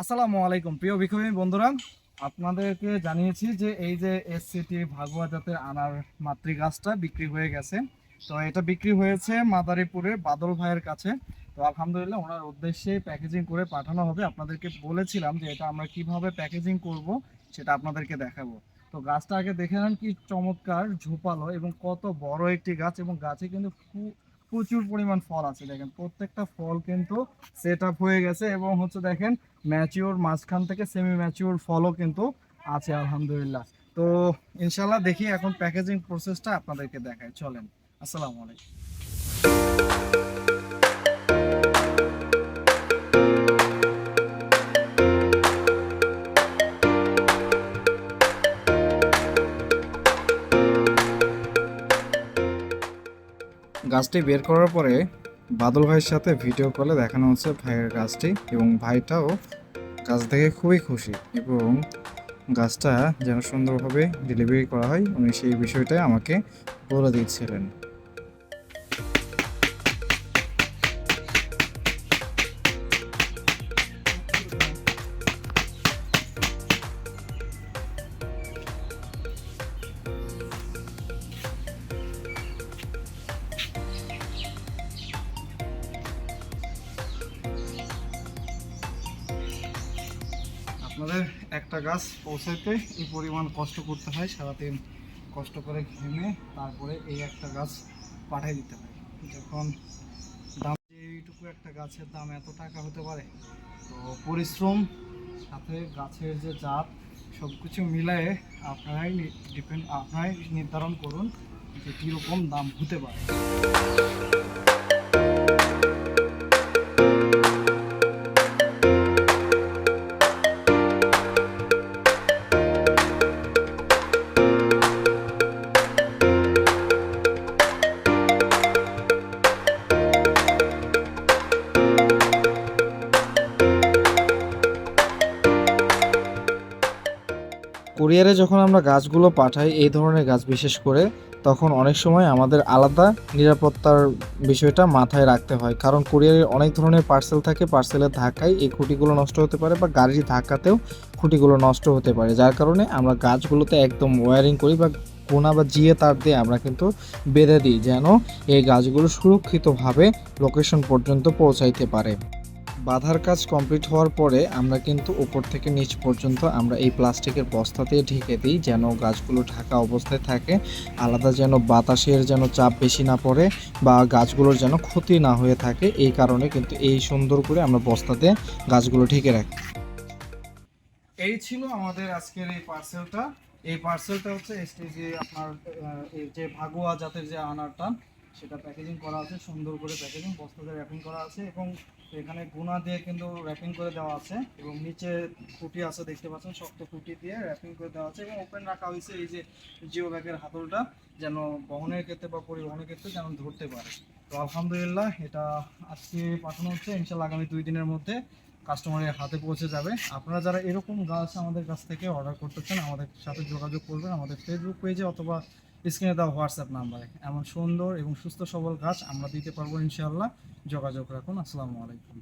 আসসালামু আলাইকুম প্রিয় বিক্রমী বন্ধুরা, আপনাদেরকে জানিয়েছি যে এই যে এসসিটি ভাগুয়া জাতের আনার মাতৃ গাছটা বিক্রি হয়ে গেছে। তো এটা বিক্রি হয়েছে মাদারীপুরের বাদল ভাইয়ের কাছে। তো আলহামদুলিল্লাহ ওনার উদ্দেশ্যে প্যাকেজিং করে পাঠানো হবে। আপনাদেরকে বলেছিলাম যে এটা আমরা কিভাবে প্যাকেজিং করব সেটা আপনাদেরকে দেখাবো। তো গাছটা আগে দেখে নেন, কি চমৎকার ঝোপালো এবং কত বড় একটি গাছ, এবং গাছে কিন্তু প্রচুর পরিমাণ ফল আছে। দেখেন প্রত্যেকটা ফল কিন্তু সেট আপ হয়ে গেছে, এবং হচ্ছে দেখেন ম্যাচিওর মাঝখান থেকে সেমি ম্যাচিওর ফলও কিন্তু আছে আলহামদুলিল্লাহ। তো ইনশাল্লাহ দেখি এখন প্যাকেজিং প্রসেসটা আপনাদেরকে দেখাই, চলেন। আসসালামু আলাইকুম। গাছটি বের করার পরে বাদল ভাইয়ের সাথে ভিডিও কলে দেখানো হচ্ছে ভাইয়ের গাছটি, এবং ভাইটাও গাছ দেখে খুবই খুশি, এবং গাছটা যেন সুন্দরভাবে ডেলিভারি করা হয় উনি সেই বিষয়টাই আমাকে বলে দিচ্ছিলেন। আপনাদের একটা গাছ পৌঁছাইতে এই পরিমাণ কষ্ট করতে হয়, সারাদিন কষ্ট করে ঘেমে তারপরে এই একটা গাছ পাঠিয়ে দিতে হয়। যখন দাম, যে এইটুকু একটা গাছের দাম এত টাকা হতে পারে, তো পরিশ্রম সাথে গাছের যে জাত সব কিছু মিলায়ে আপনারাই নির্ধারণ করুন যে কীরকম দাম হতে পারে। কুরিয়ারে যখন আমরা গাছগুলো পাঠাই, এই ধরনের গাছ বিশেষ করে, তখন অনেক সময় আমাদের আলাদা নিরাপত্তার বিষয়টা মাথায় রাখতে হয়। কারণ কুরিয়ারে অনেক ধরনের পার্সেল থাকে, পার্সেলের ধাক্কায় এই খুঁটিগুলো নষ্ট হতে পারে, বা গাড়ির ধাক্কাতেও খুঁটিগুলো নষ্ট হতে পারে। যার কারণে আমরা গাছগুলোতে একদম ওয়্যারিং করি, বা কোনা বা জিয়ে তার দিয়ে আমরা কিন্তু বেঁধে দিই, যেন এই গাছগুলো সুরক্ষিতভাবে লোকেশন পর্যন্ত পৌঁছাইতে পারে। বাঁধার কাজ কমপ্লিট হওয়ার পরে আমরা কিন্তু উপর থেকে নিচ পর্যন্ত আমরা এই প্লাস্টিকের বস্তা দিয়ে ঢেকে দিই, যেন গাছগুলো ঢাকা অবস্থায় থাকে। আলাদা যেন বাতাসের যেন চাপ বেশি না পড়ে, বা গাছগুলোর যেন ক্ষতি না হয়ে থাকে, এই কারণে কিন্তু এই সুন্দর করে আমরা বস্তাতে গাছগুলো ঢেকে রাখি। এই ছিল আমাদের আজকের এই পার্সেলটা। এই পার্সেলটা হচ্ছে যে আপনার এই যে ভাগুয়া জাতের যে আনারটা, সেটা প্যাকেজিং করা আছে, সুন্দর করে প্যাকেজিং বস্তাতে র্যাপিং করা আছে, এবং এখানে গুণা দিয়ে কিন্তু র্যাপিং করে দেওয়া আছে, এবং নিচে খুঁটি আছে দেখতে পাচ্ছেন, শক্ত খুঁটি দিয়ে র্যাপিং করে দেওয়া আছে, এবং ওপেন রাখা হয়েছে এই যে জিও ব্যাগের হাতলটা, যেন বহনের ক্ষেত্রে বা পরিবহনের ক্ষেত্রে যেন ধরতে পারে। তো আলহামদুলিল্লাহ এটা আজকে পাঠানো হচ্ছে, ইনশাল্লাহ আগামী 2 দিনের মধ্যে কাস্টমারের হাতে পৌঁছে যাবে। আপনারা যারা এরকম গাছ আমাদের কাছ থেকে অর্ডার করতে চান, আমাদের সাথে যোগাযোগ করবেন আমাদের ফেসবুক পেজে অথবা স্ক্রিনে দেওয়া হোয়াটসঅ্যাপ নাম্বারে। এমন সুন্দর এবং সুস্থ সবল গাছ আমরা দিতে পারবো ইনশাআল্লাহ। যোগাযোগ রাখুন। আসসালামু আলাইকুম।